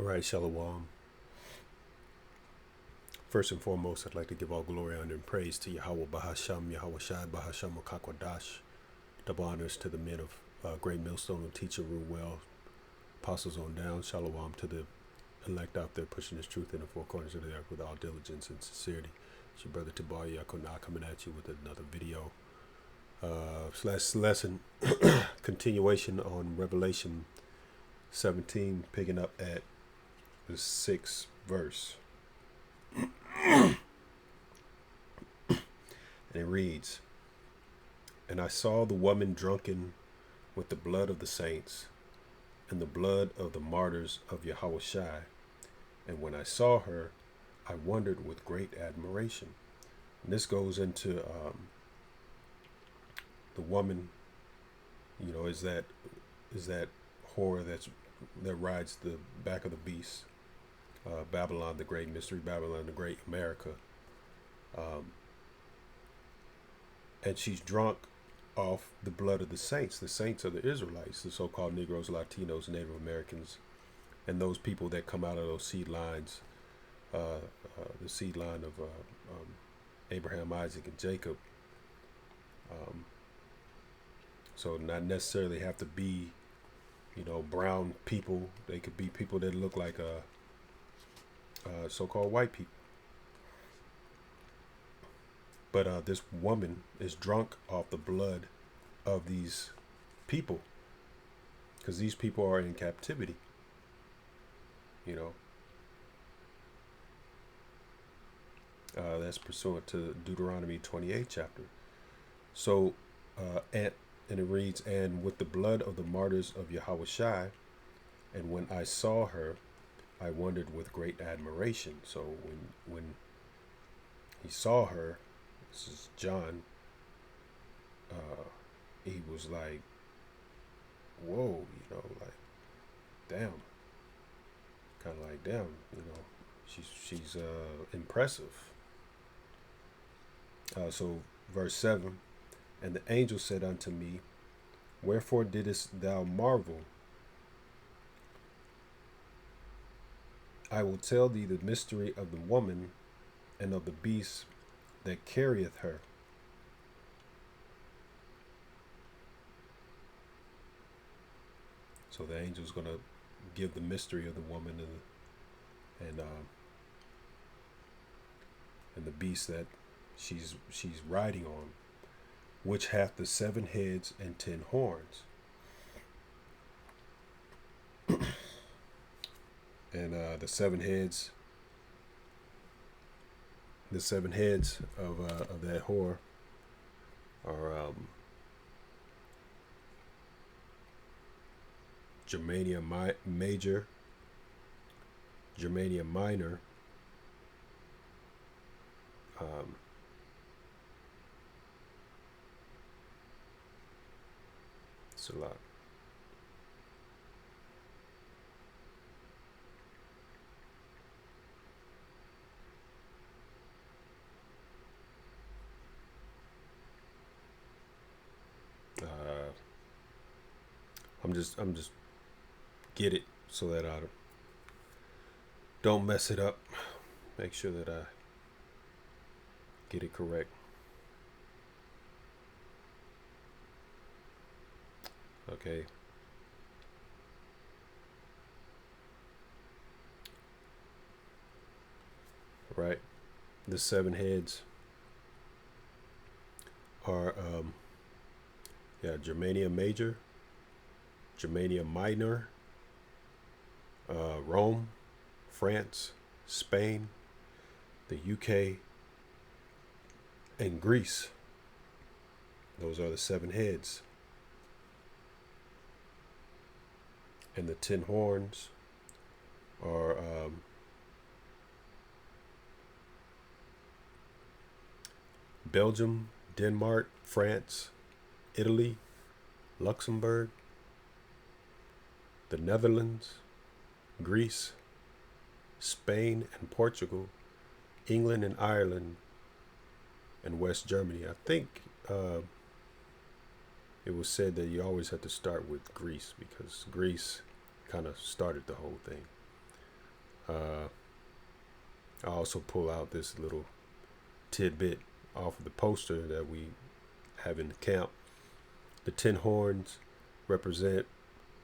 All right, Shalom. First and foremost, I'd like to give all glory, honor, and praise to Yahweh Bahasham, Yahweh Shai Bahasham Kakwadash. Double honors to the men of Great Millstone and Teacher Ruwell, apostles on down. Shalom to the elect out there pushing this truth in the four corners of the earth with all diligence and sincerity. It's your brother Tabar Yakuna coming at you with another video slash lesson continuation on Revelation 17, picking up at the 6th verse. And it reads, "And I saw the woman drunken with the blood of the saints and the blood of the martyrs of Yahushua. And when I saw her, I wondered with great admiration." And this goes into the woman, is that whore that rides the back of the beast, Babylon the Great, Mystery Babylon the Great, America. And she's drunk off the blood of the saints. The saints are the Israelites, the so-called Negroes, Latinos, Native Americans, and those people that come out of those seed lines, the seed line of Abraham, Isaac, and Jacob. So not necessarily have to be, brown people. They could be people that look like so-called white people. But this woman is drunk off the blood of these people, because these people are in captivity. That's pursuant to Deuteronomy 28 chapter. So, and it reads, "And with the blood of the martyrs of Yahushua, and when I saw her, I wondered with great admiration." So when he saw her, this is John, he was like, whoa, like, damn. Kind of like, damn, she's impressive. So verse 7, "And the angel said unto me, Wherefore didst thou marvel? I will tell thee the mystery of the woman and of the beast that carrieth her." So the angel's going to give the mystery of the woman and the beast that she's riding on, which hath the 7 heads and 10 horns. And the seven heads of that whore are Germania Major, Germania Minor, it's a lot. I'm just get it so that I don't mess it up. Make sure that I get it correct. Okay. Right. The 7 heads are Germania Major, Germania Minor, Rome, France, Spain, the UK, and Greece. Those are the 7 heads. And the 10 horns are Belgium, Denmark, France, Italy, Luxembourg, the Netherlands, Greece, Spain and Portugal, England and Ireland, and West Germany. I think it was said that you always have to start with Greece because Greece kind of started the whole thing. Uh, I also pull out this little tidbit off of the poster that we have in the camp. The 10 horns represent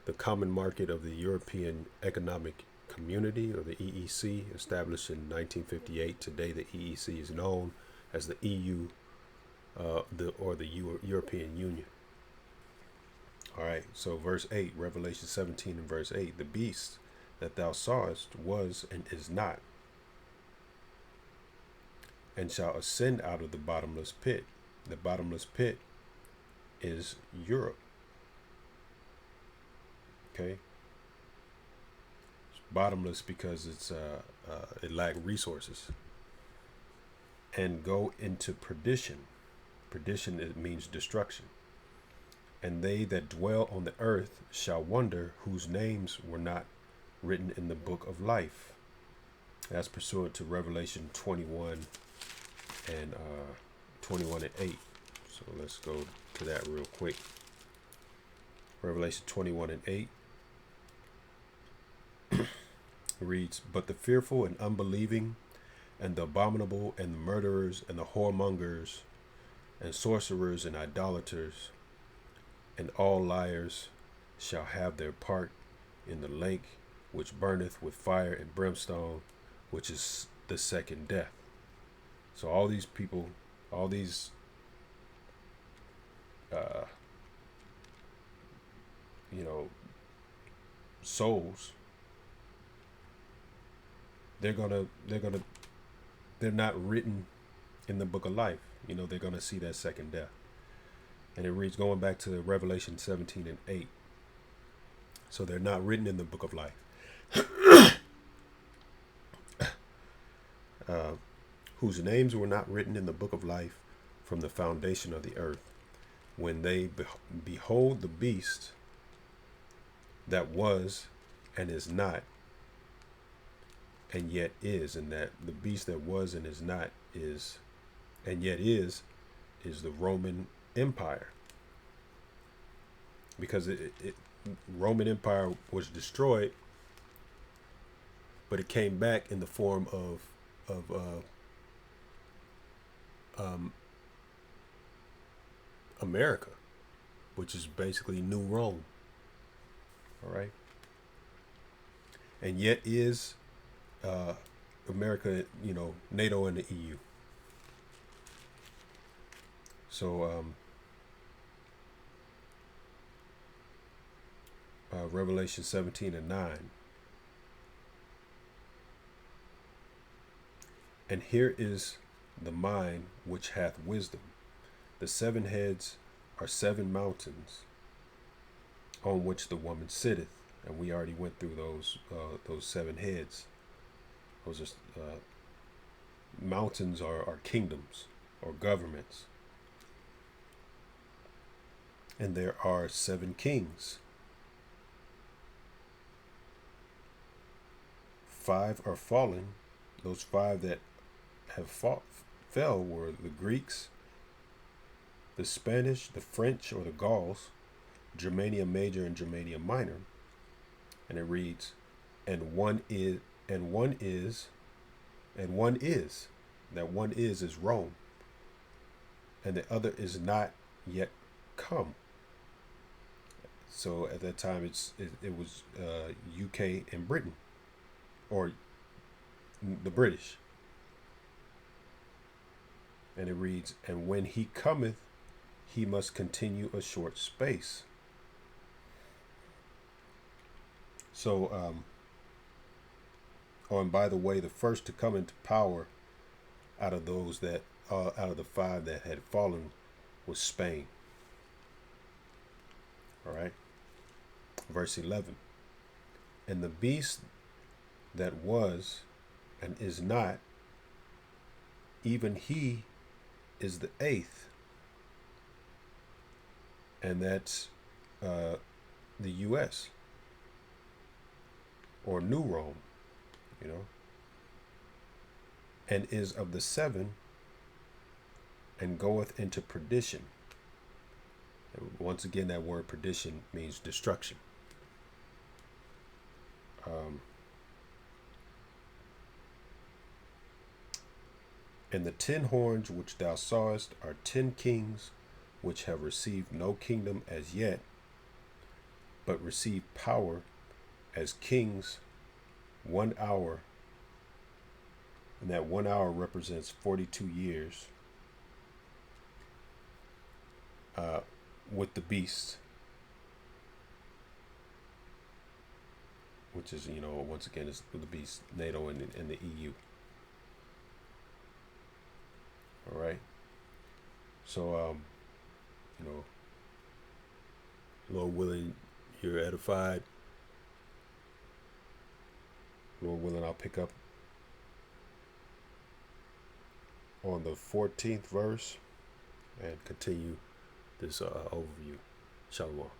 the common market of the European Economic Community, or the EEC, established in 1958. Today, the EEC is known as the EU, the European Union. All right, so verse 8, Revelation 17 and verse 8, the beast that thou sawest was and is not, and shall ascend out of the bottomless pit. The bottomless pit is Europe. Okay, it's bottomless because it lacked resources. And go into perdition. Perdition, it means destruction. And they that dwell on the earth shall wonder, whose names were not written in the book of life. That's pursuant to Revelation 21 and 21 and 8. So let's go to that real quick. Revelation 21 and 8 reads, but the fearful and unbelieving and the abominable and the murderers and the whoremongers and sorcerers and idolaters and all liars shall have their part in the lake which burneth with fire and brimstone, which is the second death. So all these people, all these souls, they're not written in the book of life. They're gonna see that second death. And it reads, going back to Revelation 17 and 8. So they're not written in the book of life. Whose names were not written in the book of life from the foundation of the earth, when they behold the beast that was and is not and yet is, and that the beast that was and is not is and yet is the Roman Empire. Because Roman Empire was destroyed, but it came back in the form of America, which is basically New Rome. All right. And yet is America, NATO and the EU. So Revelation 17 and 9. And here is the mind which hath wisdom. The 7 heads are 7 mountains on which the woman sitteth. And we already went through those 7 heads. Those are mountains are kingdoms or governments. And there are 7 kings. 5 are fallen. Those 5 that have fell were the Greeks, the Spanish, the French or the Gauls, Germania Major and Germania Minor. And it reads, and one is, that one is Rome, and the other is not yet come. So at that time it was UK and Britain, or the British. And it reads, and when he cometh, he must continue a short space. So, and by the way, the first to come into power out of those that, out of the 5 that had fallen, was Spain. All right. Verse 11. And the beast that was and is not, even he is the 8th. And that's the U.S. or New Rome, and is of the 7 and goeth into perdition. And once again, that word perdition means destruction. And the 10 horns which thou sawest are 10 kings, which have received no kingdom as yet, but receive power as kings 1 hour. And that 1 hour represents 42 years with the beast, which is, once again, is with the beast, NATO and the EU. All right. So, Lord willing, you're edified. Lord willing, I'll pick up on the 14th verse and continue this overview. Shalom.